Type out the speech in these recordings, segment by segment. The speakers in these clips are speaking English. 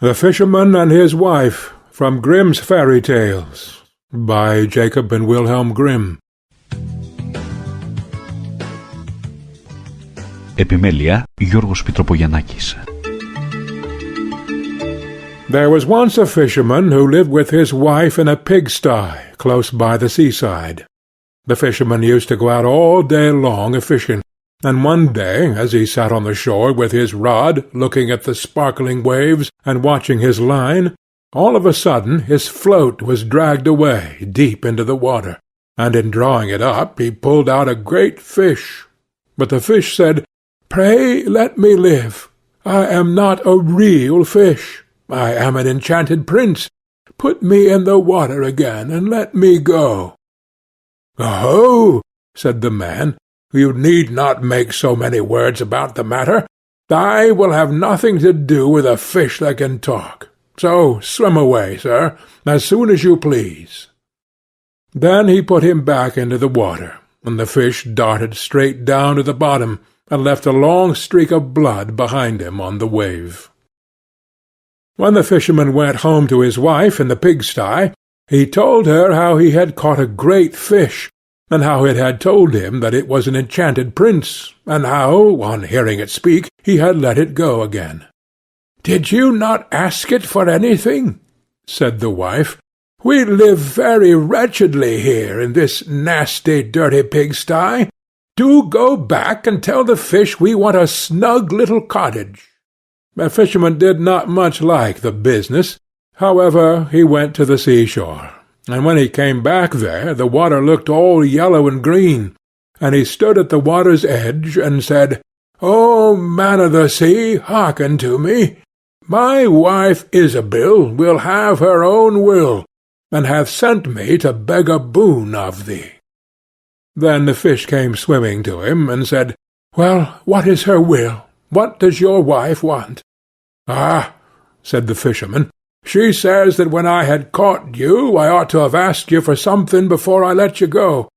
The Fisherman and His Wife, from Grimm's Fairy Tales, by Jacob and Wilhelm Grimm. Επιμέλεια Γιώργος Πιτροπογιαννάκης. There was once a fisherman who lived with his wife in a pigsty close by the seaside. The fisherman used to go out all day long a-fishing, and one day, as he sat on the shore with his rod, looking at the sparkling waves and watching his line, all of a sudden his float was dragged away deep into the water, and in drawing it up he pulled out a great fish. But the fish said, "Pray let me live. I am not a real fish. I am an enchanted prince. Put me in the water again, and let me go." "Oh," said the man, "you need not make so many words about the matter. I will have nothing to do with a fish that can talk. So swim away, sir, as soon as you please." Then he put him back into the water, and the fish darted straight down to the bottom, and left a long streak of blood behind him on the wave. When the fisherman went home to his wife in the pigsty, he told her how he had caught a great fish, and how it had told him that it was an enchanted prince, and how, on hearing it speak, he had let it go again. "Did you not ask it for anything?" said the wife. "We live very wretchedly here in this nasty, dirty pigsty. Do go back and tell the fish we want a snug little cottage." The fisherman did not much like the business. However, he went to the seashore, and when he came back there the water looked all yellow and green, and he stood at the water's edge and said, "O man of the sea, hearken to me. My wife Isabel will have her own will, and hath sent me to beg a boon of thee." Then the fish came swimming to him, and said, "Well, what is her will? What does your wife want?" "Ah," said the fisherman, "she says that when I had caught you I ought to have asked you for something before I let you go.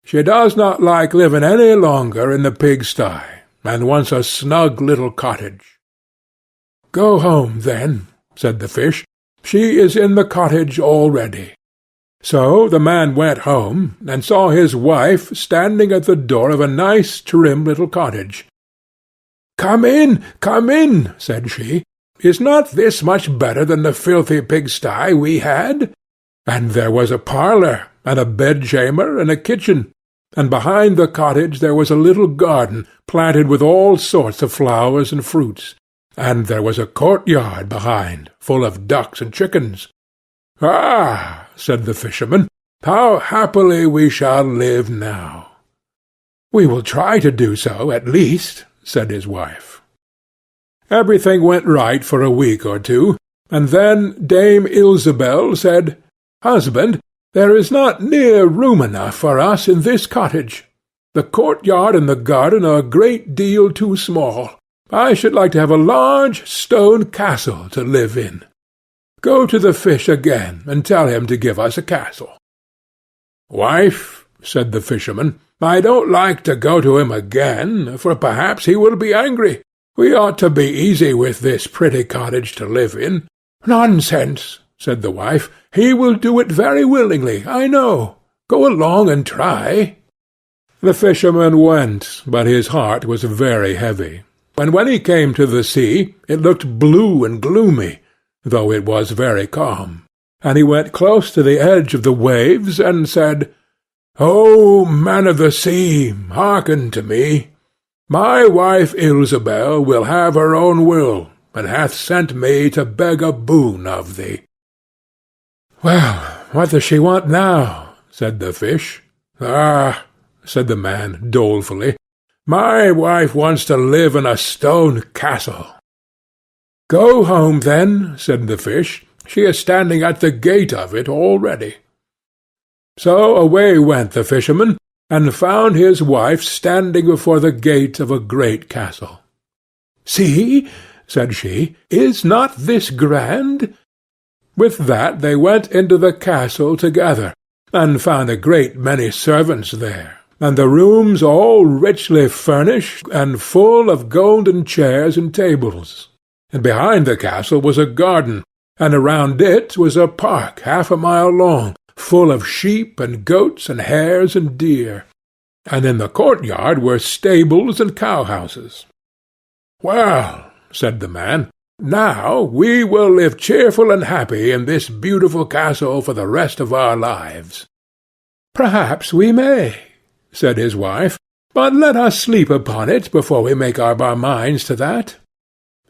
She does not like living any longer in the pigsty, and wants a snug little cottage." "Go home, then," said the fish. "She is in the cottage already." So the man went home, and saw his wife standing at the door of a nice trim little cottage. "Come in," said she. "Is not this much better than the filthy pigsty we had?" And there was a parlour, and a bedchamber, and a kitchen, and behind the cottage there was a little garden, planted with all sorts of flowers and fruits, and there was a courtyard behind, full of ducks and chickens. "Ah," said the fisherman, "how happily we shall live now." "We will try to do so, at least," said his wife. Everything went right for a week or two, and then Dame Ilsebel said, "Husband, there is not near room enough for us in this cottage. The courtyard and the garden are a great deal too small. I should like to have a large stone castle to live in. Go to the fish again, and tell him to give us a castle." "Wife," said the fisherman, "I don't like to go to him again, for perhaps he will be angry. We ought to be easy with this pretty cottage to live in." "Nonsense," said the wife. "He will do it very willingly, I know. Go along and try." The fisherman went, but his heart was very heavy, and when he came to the sea it looked blue and gloomy, though it was very calm, and he went close to the edge of the waves, and said, "O man of the sea, hearken to me. My wife Ilsebel will have her own will, and hath sent me to beg a boon of thee." "Well, what does she want now?" said the fish. "Ah," said the man dolefully, "my wife wants to live in a stone castle." "Go home, then," said the fish. "She is standing at the gate of it already." So away went the fisherman, and found his wife standing before the gate of a great castle. "See," said she, "is not this grand?" With that they went into the castle together, and found a great many servants there, and the rooms all richly furnished, and full of golden chairs and tables. and behind the castle was a garden, and around it was a park 1/2 a mile long, full of sheep and goats and hares and deer, and in the courtyard were stables and cow-houses. "Well," said the man, "now we will live cheerful and happy in this beautiful castle for the rest of our lives." "Perhaps we may," said his wife, "but let us sleep upon it before we make up our minds to that."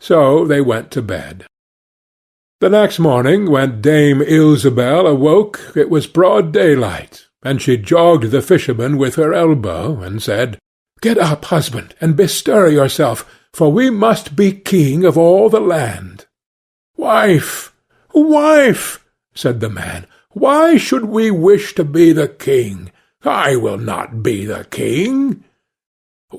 So they went to bed. The next morning, when Dame Ilsebel awoke, it was broad daylight, and she jogged the fisherman with her elbow, and said, "Get up, husband, and bestir yourself, for we must be king of all the land." "Wife, wife," said the man, "why should we wish to be the king? I will not be the king."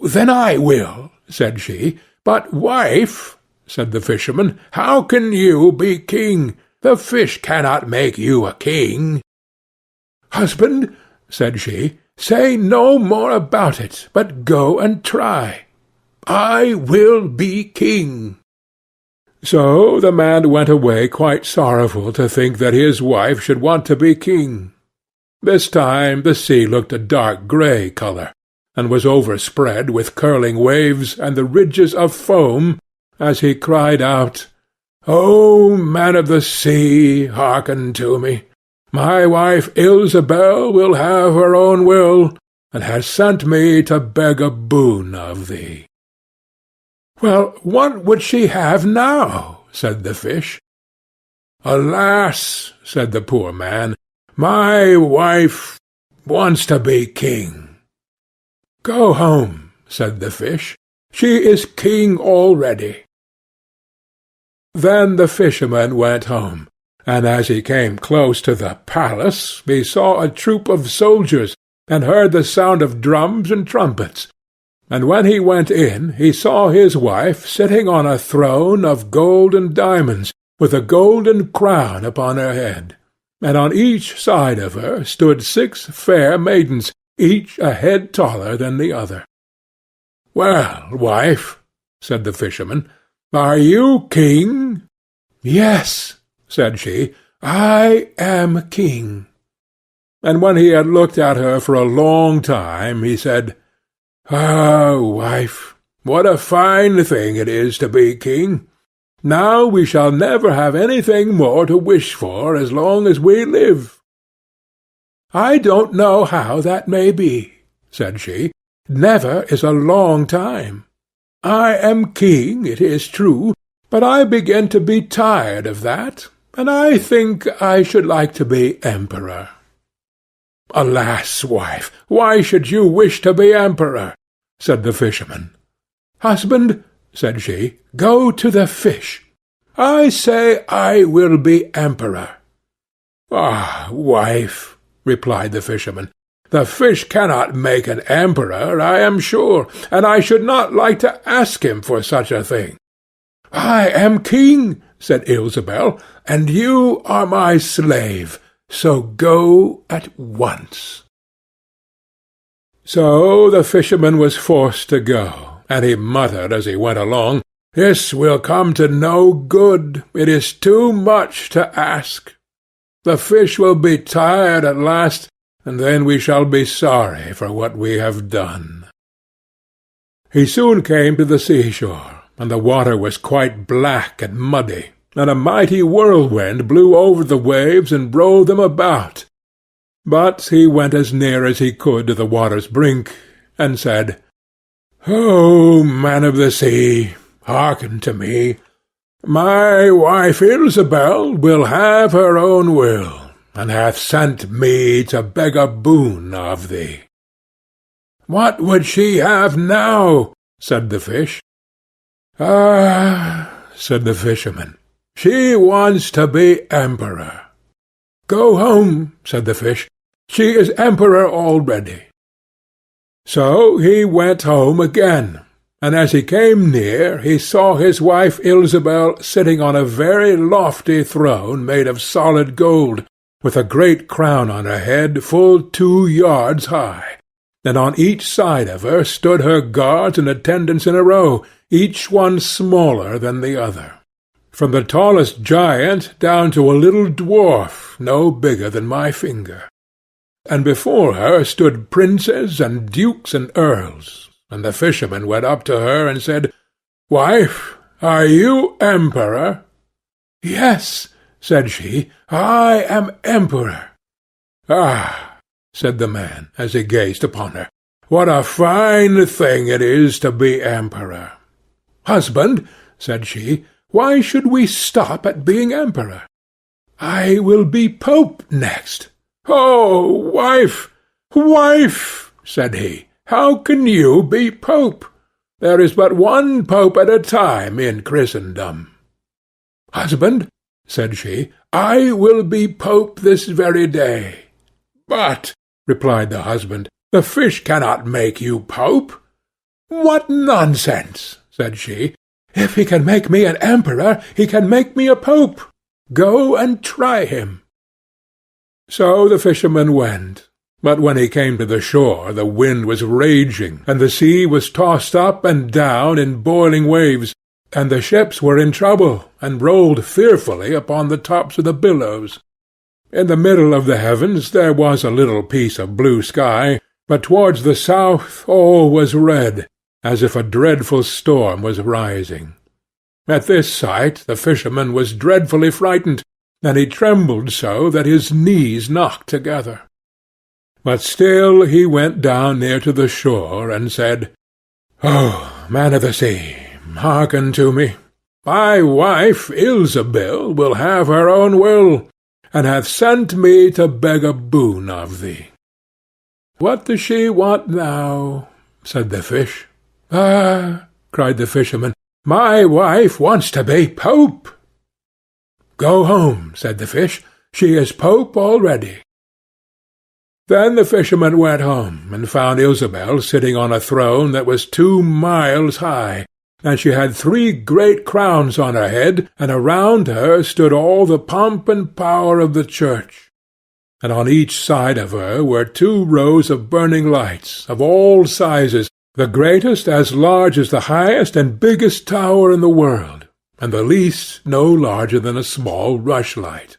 "Then I will," said she. "But, wife," said the fisherman, "how can you be king? The fish cannot make you a king." "Husband," said she, "say no more about it, but go and try. I will be king." So the man went away quite sorrowful to think that his wife should want to be king. This time the sea looked a dark grey colour, and was overspread with curling waves and the ridges of foam, as he cried out, "O man of the sea, hearken to me. My wife Ilsebel will have her own will, and has sent me to beg a boon of thee." "Well, what would she have now?" said the fish. "Alas," said the poor man, "my wife wants to be king." "Go home," said the fish. "She is king already." Then the fisherman went home, and as he came close to the palace he saw a troop of soldiers, and heard the sound of drums and trumpets. And when he went in he saw his wife sitting on a throne of gold and diamonds, with a golden crown upon her head, and on each side of her stood 6 fair maidens, each a head taller than the other. "Well, wife," said the fisherman, "are you king?" "Yes," said she, "I am king." And when he had looked at her for a long time, he said, "Ah, wife, what a fine thing it is to be king! Now we shall never have anything more to wish for as long as we live." "I don't know how that may be," said she. "Never is a long time. I am king, it is true, but I begin to be tired of that, and I think I should like to be emperor." "Alas, wife, why should you wish to be emperor?" said the fisherman. "Husband," said she, "go to the fish. I say I will be emperor." "Ah, wife," replied the fisherman, "the fish cannot make an emperor, I am sure, and I should not like to ask him for such a thing." "I am king," said Ilsebel, "and you are my slave, so go at once." So the fisherman was forced to go, and he muttered as he went along, "This will come to no good. It is too much to ask. The fish will be tired at last, and then we shall be sorry for what we have done." He soon came to the seashore, and the water was quite black and muddy, and a mighty whirlwind blew over the waves and rolled them about. But he went as near as he could to the water's brink, and said, "O man of the sea, hearken to me. My wife Ilsebel will have her own will, and hath sent me to beg a boon of thee." "What would she have now?" said the fish. "Ah," said the fisherman, "she wants to be emperor." "Go home," said the fish. "She is emperor already." So he went home again, and as he came near he saw his wife Ilsebel sitting on a very lofty throne made of solid gold, with a great crown on her head full 2 yards high, and on each side of her stood her guards and attendants in a row, each one smaller than the other. from the tallest giant down to a little dwarf no bigger than my finger. And before her stood princes and dukes and earls, and the fisherman went up to her and said, "Wife, are you emperor?" "Yes," said she, "I am emperor." "Ah," said the man, as he gazed upon her, "what a fine thing it is to be emperor!" "Husband," said she, "why should we stop at being emperor?" "I will be pope next." "Oh, wife, wife," said he, "how can you be pope? There is but one pope at a time in Christendom." "Husband," said she, "I will be pope this very day." "But," replied the husband, "the fish cannot make you pope." "What nonsense!" said she. "If he can make me an emperor, he can make me a pope. Go and try him." So the fisherman went. But when he came to the shore the wind was raging, and the sea was tossed up and down in boiling waves, and the ships were in trouble, and rolled fearfully upon the tops of the billows. In the middle of the heavens there was a little piece of blue sky, but towards the south all was red, as if a dreadful storm was rising. At this sight the fisherman was dreadfully frightened, and he trembled so that his knees knocked together. But still he went down near to the shore, and said, "Oh, man of the sea, hearken to me. My wife Ilsebil will have her own will, and hath sent me to beg a boon of thee." "What does she want now?" said the fish. "Ah," cried the fisherman, "my wife wants to be pope." "Go home," said the fish. "She is pope already." Then the fisherman went home, and found Ilsebil sitting on a throne that was 2 miles high, and she had 3 great crowns on her head, and around her stood all the pomp and power of the church. And on each side of her were 2 rows of burning lights, of all sizes, the greatest as large as the highest and biggest tower in the world, and the least no larger than a small rushlight.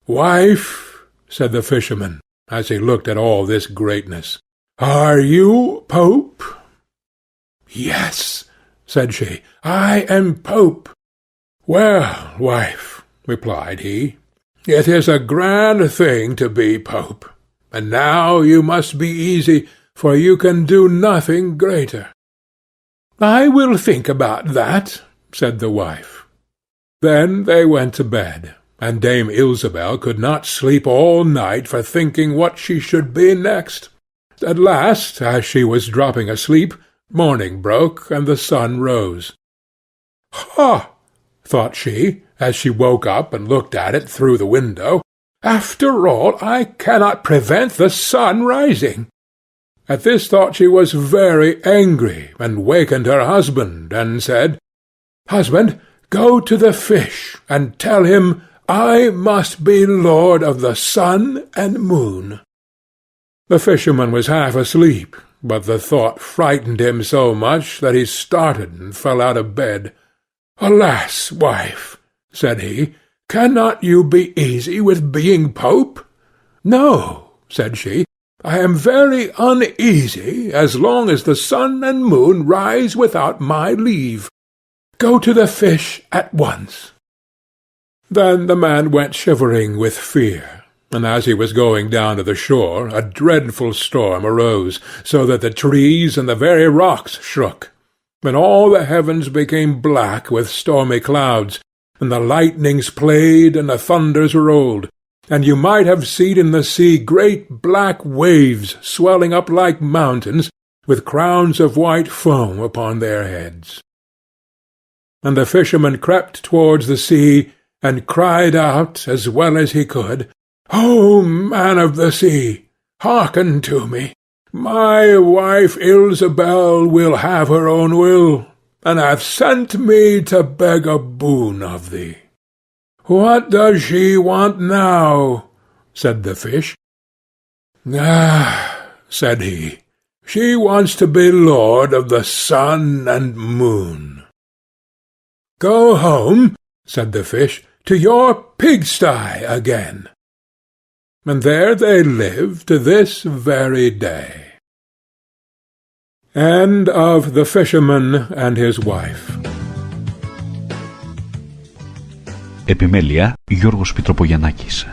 "Wife," said the fisherman, as he looked at all this greatness, "are you pope?" "Yes," said she, "I am pope." "Well, wife," replied he, "it is a grand thing to be pope, and now you must be easy, for you can do nothing greater." "I will think about that," said the wife. Then they went to bed, and Dame Ilsebil could not sleep all night for thinking what she should be next. At last, as she was dropping asleep, morning broke, and the sun rose. "Ha!" thought she, as she woke up and looked at it through the window, "after all, I cannot prevent the sun rising." At this thought she was very angry, and wakened her husband, and said, "Husband, go to the fish, and tell him I must be lord of the sun and moon." The fisherman was half asleep, but the thought frightened him so much that he started and fell out of bed. "Alas, wife," said he, "cannot you be easy with being pope?" "No," said she, "I am very uneasy as long as the sun and moon rise without my leave. Go to the fish at once." Then the man went shivering with fear, and as he was going down to the shore a dreadful storm arose, so that the trees and the very rocks shook, and all the heavens became black with stormy clouds, and the lightnings played and the thunders rolled, and you might have seen in the sea great black waves swelling up like mountains, with crowns of white foam upon their heads. And the fisherman crept towards the sea, and cried out, as well as he could, "O man of the sea, hearken to me. My wife Ilsebil will have her own will, and hath sent me to beg a boon of thee." "What does she want now?" said the fish. "Ah," said he, "she wants to be lord of the sun and moon." "Go home," said the fish, "to your pigsty again." And there they live to this very day. End of The Fisherman and His Wife. Επιμέλεια Γιώργος Πιτροπογιαννάκης.